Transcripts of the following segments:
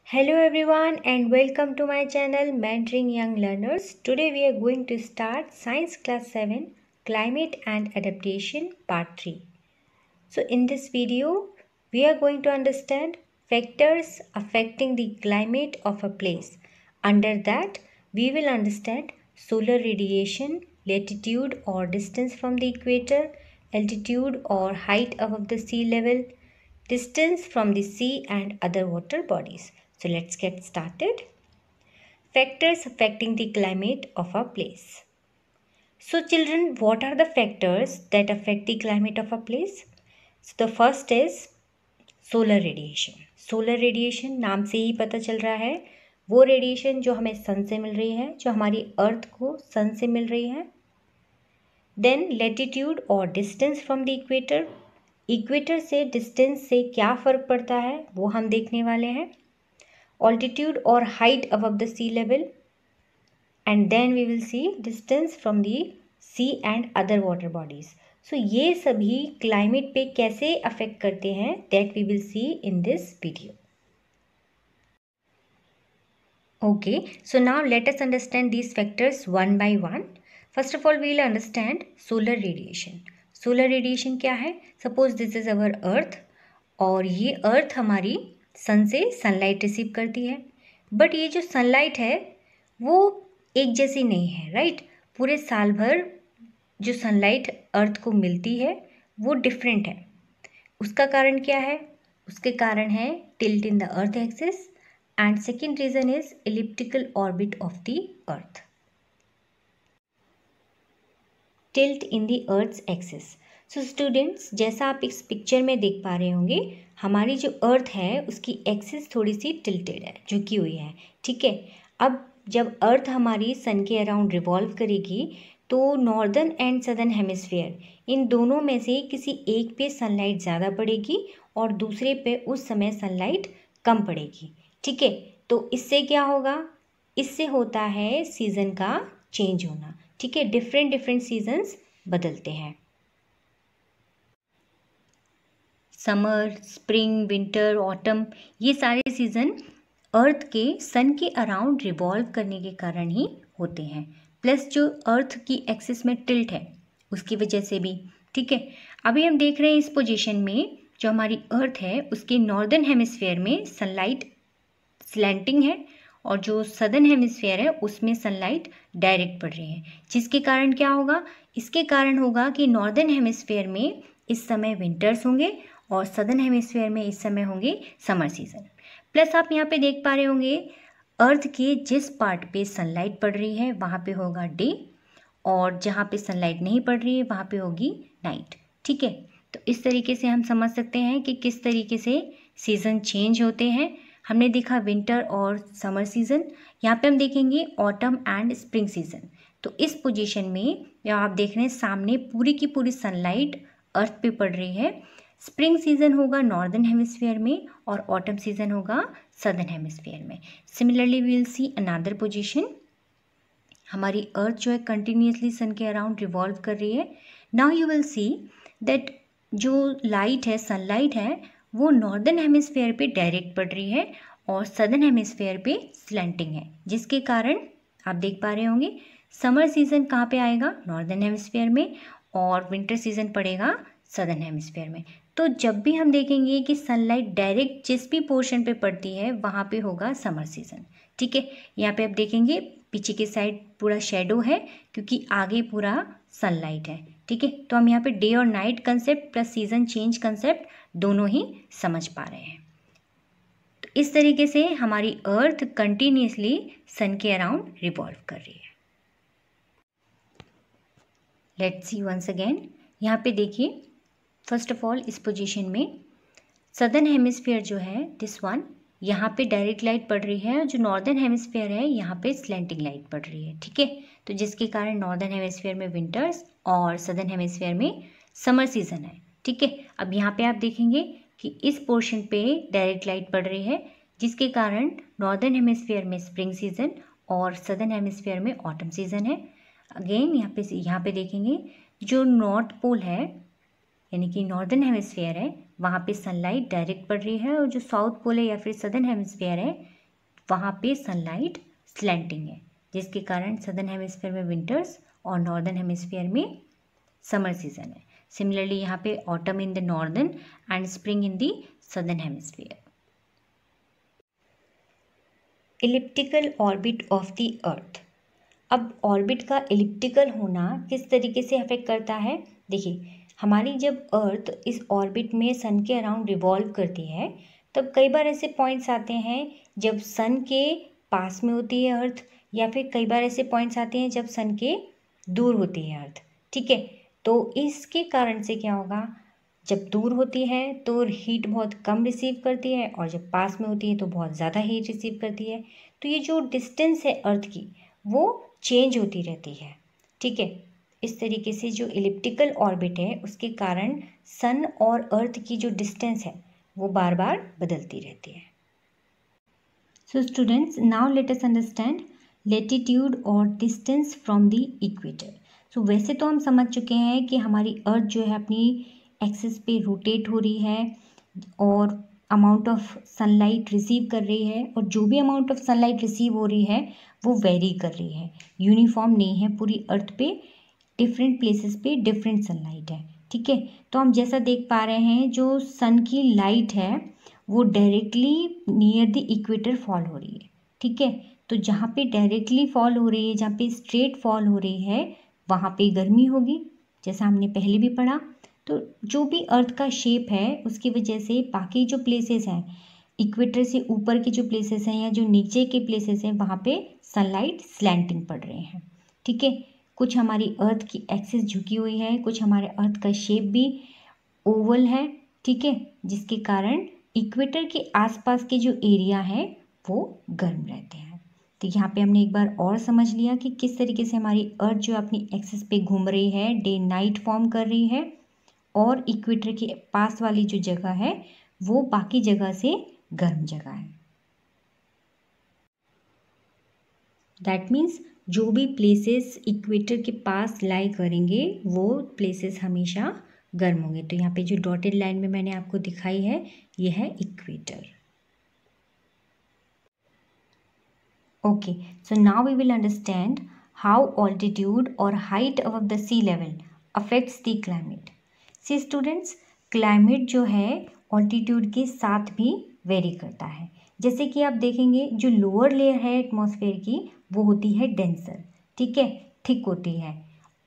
Hello everyone and welcome to my channel Mentoring Young Learners. Today we are going to start Science Class 7 Climate and Adaptation Part 3. So in this video we are going to understand factors affecting the climate of a place. Under that we will understand solar radiation, latitude or distance from the equator, altitude or height above the sea level, distance from the sea and other water bodies. So let's get started. Factors affecting the climate of a place. So children, what are the factors that affect the climate of a place? So the first is solar radiation. Solar radiation नाम से ही पता चल रहा है वो radiation जो हमें सन से मिल रही है, जो हमारी अर्थ को सन से मिल रही है. देन लैटिट्यूड और distance from the equator. Equator से डिस्टेंस से क्या फ़र्क पड़ता है वो हम देखने वाले हैं. Altitude or height above the sea level, and then we will see distance from the sea and other water bodies. So ये सभी climate पे कैसे affect करते हैं that we will see in this video. Okay, so now let us understand these factors one by one. First of all, we will understand solar radiation. Solar radiation क्या है? Suppose this is our earth और ये earth हमारी सन से sunlight receive करती है. But ये जो सनलाइट है वो एक जैसी नहीं है, राइट. पूरे साल भर जो सनलाइट अर्थ को मिलती है वो डिफरेंट है. उसका कारण क्या है? उसके कारण है tilt in the earth axis and second reason is elliptical orbit of the earth. Tilt in the earth axis. So students, जैसा आप इस पिक्चर में देख पा रहे होंगे, हमारी जो अर्थ है उसकी एक्सिस थोड़ी सी टिल्टेड है, झुकी हुई है, ठीक है. अब जब अर्थ हमारी सन के अराउंड रिवॉल्व करेगी तो नॉर्दर्न एंड सदर्न हेमिस्फीयर इन दोनों में से किसी एक पे सनलाइट ज़्यादा पड़ेगी और दूसरे पे उस समय सनलाइट कम पड़ेगी, ठीक है. तो इससे क्या होगा? इससे होता है सीज़न का चेंज होना, ठीक है. डिफरेंट सीजन्स बदलते हैं. समर, स्प्रिंग, विंटर, ऑटम, ये सारे सीज़न अर्थ के सन के अराउंड रिवॉल्व करने के कारण ही होते हैं. प्लस जो अर्थ की एक्सिस में टिल्ट है उसकी वजह से भी, ठीक है. अभी हम देख रहे हैं इस पोजीशन में जो हमारी अर्थ है उसके नॉर्दर्न हेमिस्फीयर में सनलाइट स्लैंटिंग है और जो सदर्न हेमिस्फीयर है उसमें सनलाइट डायरेक्ट पड़ रही है. जिसके कारण क्या होगा? इसके कारण होगा कि नॉर्दर्न हेमिस्फीयर में इस समय विंटर्स होंगे और सदर्न हेमिस्फीयर में इस समय होंगे समर सीजन. प्लस आप यहाँ पे देख पा रहे होंगे अर्थ के जिस पार्ट पे सनलाइट पड़ रही है वहाँ पे होगा डे और जहाँ पे सनलाइट नहीं पड़ रही है वहाँ पे होगी नाइट, ठीक है. तो इस तरीके से हम समझ सकते हैं कि किस तरीके से सीज़न चेंज होते हैं. हमने देखा विंटर और समर सीज़न. यहाँ पे हम देखेंगे ऑटम एंड स्प्रिंग सीज़न. तो इस पोजीशन में आप देख रहे हैं सामने पूरी की पूरी सनलाइट अर्थ पे पड़ रही है. स्प्रिंग सीजन होगा नॉर्दर्न हेमिस्फीयर में और ऑटम सीजन होगा सदर्न हेमिस्फीयर में. Similarly we will see another position. हमारी अर्थ जो है कंटिन्यूसली सन के अराउंड रिवॉल्व कर रही है. Now you will see that जो लाइट है, सनलाइट है, वो नॉर्दर्न हेमिस्फीयर पे डायरेक्ट पड़ रही है और सदर्न हेमिस्फीयर पे स्लैंटिंग है. जिसके कारण आप देख पा रहे होंगे समर सीजन कहाँ पे आएगा? नॉर्दर्न हेमिस्फीयर में और विंटर सीजन पड़ेगा सदर्न हेमिस्फीयर में. तो जब भी हम देखेंगे कि सनलाइट डायरेक्ट जिस भी पोर्शन पे पड़ती है वहाँ पे होगा समर सीजन, ठीक है. यहाँ पे आप देखेंगे पीछे की साइड पूरा शेडो है क्योंकि आगे पूरा सनलाइट है, ठीक है. तो हम यहाँ पे डे और night concept plus season change concept दोनों ही समझ पा रहे हैं. तो इस तरीके से हमारी अर्थ कंटिन्यूसली सन के अराउंड रिवॉल्व कर रही है. Let's see once again. यहाँ पे देखिए फर्स्ट ऑफ ऑल इस पोजीशन में सदर्न हेमिस्फीयर जो है दिस वन, यहाँ पे डायरेक्ट लाइट पड़ रही है और जो नॉर्दर्न हेमिस्फीयर है यहाँ पे स्लैंटिंग लाइट पड़ रही है, ठीक है. तो जिसके कारण नॉर्दर्न हेमिस्फीयर में विंटर्स और सदर्न हेमिस्फीयर में समर सीजन है, ठीक है. अब यहाँ पे आप देखेंगे कि इस पोर्शन पे डायरेक्ट लाइट पड़ रही है जिसके कारण नॉर्दर्न हेमिस्फीयर में स्प्रिंग सीजन और सदर्न हेमिस्फीयर में ऑटम सीजन है. अगेन यहाँ पे देखेंगे जो नॉर्थ पोल है यानी कि नॉर्दर्न हेमिस्फीयर है वहाँ पे सनलाइट डायरेक्ट पड़ रही है और जो साउथ पोल है या फिर सदर्न हेमिस्फीयर है वहाँ पे सनलाइट स्लैंटिंग है, जिसके कारण सदर्न हेमिस्फीयर में विंटर्स और नॉर्दर्न हेमिस्फीयर में समर सीजन है। सिमिलरली यहाँ पे autumn in the northern and spring in the southern hemisphere. Elliptical orbit of the अर्थ। अब ऑर्बिट का इलिप्टिकल होना किस तरीके से अफेक्ट करता है? देखिए, हमारी जब अर्थ इस ऑर्बिट में सन के अराउंड रिवॉल्व करती है, तब कई बार ऐसे पॉइंट्स आते हैं जब सन के पास में होती है अर्थ, या फिर कई बार ऐसे पॉइंट्स आते हैं जब सन के दूर होती है अर्थ। ठीक है, तो इसके कारण से क्या होगा, जब दूर होती है तो हीट बहुत कम रिसीव करती है, और जब पास में होती है तो बहुत ज़्यादा हीट रिसीव करती है। तो ये जो डिस्टेंस है अर्थ की, वो चेंज होती रहती है। ठीक है, इस तरीके से जो इलिप्टिकल ऑर्बिट है उसके कारण सन और अर्थ की जो डिस्टेंस है वो बार बार बदलती रहती है। So students, now let us understand latitude और डिस्टेंस फ्रॉम द इक्वेटर। सो वैसे तो हम समझ चुके हैं कि हमारी अर्थ जो है अपनी एक्सिस पे रोटेट हो रही है और अमाउंट ऑफ सनलाइट रिसीव कर रही है, और जो भी अमाउंट ऑफ सनलाइट रिसीव हो रही है वो वेरी कर रही है, यूनिफॉर्म नहीं है। पूरी अर्थ पे डिफरेंट प्लेसेस पे डिफरेंट सनलाइट है। ठीक है, तो हम जैसा देख पा रहे हैं, जो सन की लाइट है वो directly near the equator fall हो रही है। ठीक है, तो जहाँ पे डायरेक्टली फॉल हो रही है, जहाँ पे स्ट्रेट फॉल हो रही है, वहाँ पे गर्मी होगी, जैसा हमने पहले भी पढ़ा। तो जो भी अर्थ का शेप है उसकी वजह से बाकी जो प्लेसेस हैं, इक्वेटर से ऊपर के जो प्लेसेस हैं या जो नीचे के प्लेसेस हैं, वहाँ पे सनलाइट स्लैंटिंग पड़ रहे हैं। ठीक है, कुछ हमारी अर्थ की एक्सिस झुकी हुई है, कुछ हमारे अर्थ का शेप भी ओवल है। ठीक है, जिसके कारण इक्वेटर के आसपास के जो एरिया है वो गर्म रहते हैं। तो यहाँ पे हमने एक बार और समझ लिया कि किस तरीके से हमारी अर्थ जो अपनी एक्सिस पे घूम रही है, डे नाइट फॉर्म कर रही है, और इक्वेटर के पास वाली जो जगह है वो बाकी जगह से गर्म जगह है। दैट मीन्स जो भी प्लेसेस इक्वेटर के पास लाई करेंगे वो प्लेसेस हमेशा गर्म होंगे। तो यहाँ पे जो डॉटेड लाइन में मैंने आपको दिखाई है ये है equator. Okay, so now we will understand how altitude और height above the sea level affects the climate. See students, climate जो है ऑल्टीट्यूड के साथ भी वेरी करता है। जैसे कि आप देखेंगे जो लोअर लेयर है एटमॉस्फेयर की वो होती है डेंसर। ठीक है, थिक होती है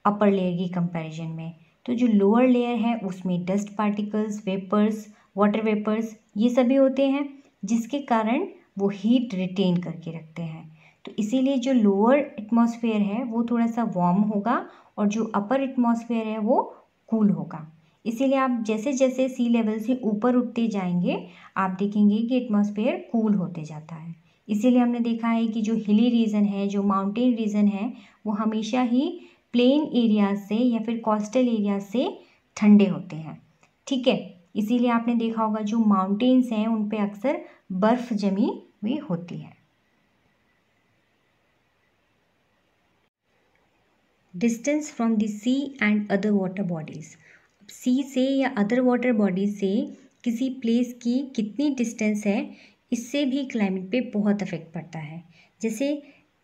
अपर लेयर की कंपैरिजन में। तो जो लोअर लेयर है उसमें dust particles, vapours, water vapours ये सभी होते हैं, जिसके कारण वो हीट रिटेन करके रखते हैं। तो इसीलिए जो लोअर एटमॉस्फेयर है वो थोड़ा सा वार्म होगा और जो अपर एटमॉस्फेयर है वो कूल होगा। इसीलिए आप जैसे जैसे सी लेवल से ऊपर उठते जाएंगे आप देखेंगे कि एटमॉस्फेयर कूल होते जाता है। इसीलिए हमने देखा है कि जो हिली रीजन है, जो माउंटेन रीजन है, वो हमेशा ही प्लेन एरिया से या फिर कोस्टल एरिया से ठंडे होते हैं। ठीक है, इसीलिए आपने देखा होगा जो माउंटेन्स हैं उन पे अक्सर बर्फ जमी हुई होती है। Distance from the sea and other water bodies. Sea से या अदर वाटर बॉडीज से किसी प्लेस की कितनी डिस्टेंस है, इससे भी क्लाइमेट पे बहुत अफेक्ट पड़ता है। जैसे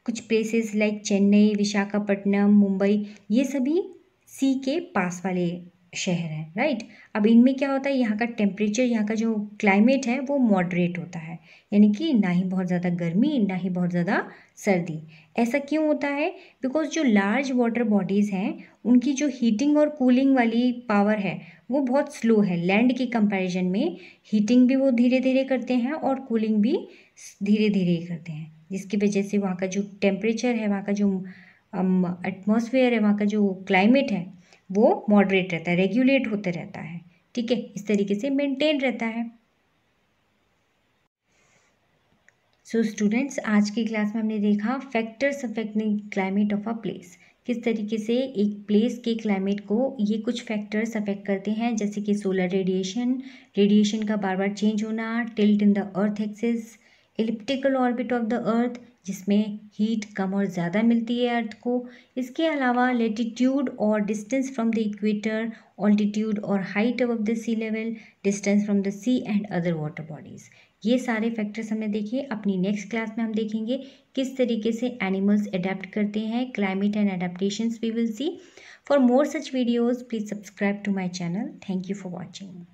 कुछ प्लेसेस लाइक चेन्नई, विशाखापट्टनम, मुंबई, ये सभी सी के पास वाले शहर हैं, राइट। अब इनमें क्या होता है, यहाँ का टेम्परेचर, यहाँ का जो क्लाइमेट है वो मॉडरेट होता है, यानी कि ना ही बहुत ज़्यादा गर्मी ना ही बहुत ज़्यादा सर्दी। ऐसा क्यों होता है? बिकॉज जो लार्ज वाटर बॉडीज़ हैं उनकी जो हीटिंग और कूलिंग वाली पावर है वो बहुत स्लो है। लैंड की कंपैरिजन में हीटिंग भी वो धीरे धीरे करते हैं और कूलिंग भी धीरे धीरे ही करते हैं, जिसकी वजह से वहाँ का जो टेम्परेचर है, वहाँ का जो एटमॉस्फेयर है, वहाँ का जो क्लाइमेट है वो मॉडरेट रहता है, रेगुलेट होते रहता है। ठीक है, इस तरीके से मेंटेन रहता है। सो स्टूडेंट्स, आज की क्लास में हमने देखा factors affecting climate of a place. किस तरीके से एक प्लेस के क्लाइमेट को ये कुछ फैक्टर्स अफेक्ट करते हैं, जैसे कि सोलर रेडिएशन का बार बार चेंज होना, tilt in the earth axis, elliptical orbit of the अर्थ जिसमें हीट कम और ज़्यादा मिलती है अर्थ को। इसके अलावा लेटीट्यूड और distance from the equator, altitude और height above the sea level, distance from the sea and other water bodies, ये सारे फैक्टर्स हमने देखे। अपनी नेक्स्ट क्लास में हम देखेंगे किस तरीके से एनिमल्स अडेप्ट करते हैं, climate and adaptations we will see. For more such videos please subscribe to my channel. Thank you for watching.